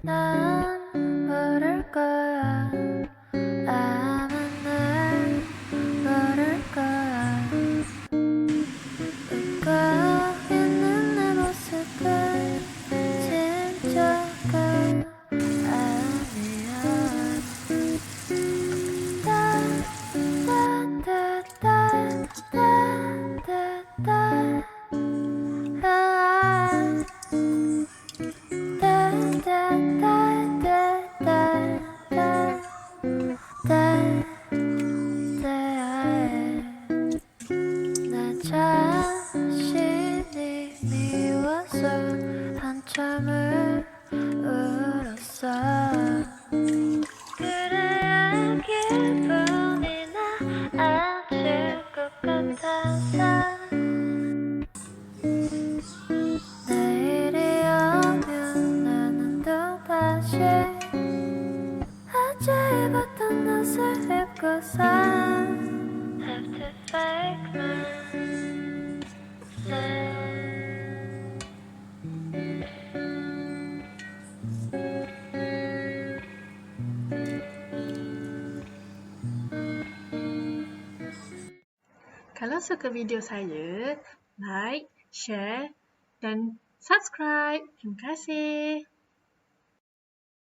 난 모를 거야. 아마 날 모를 거야. 웃고 있는 내 모습은 진짜가 아니야. 나 자신이 미워서 한참을 울었어. 그래야 기분이 나아질 것 같아서. 내일이 오면 나는 또다시 어제 입었던 옷을 입고서 have to fake myself. Kalau suka video saya, like, share dan subscribe. Terima kasih.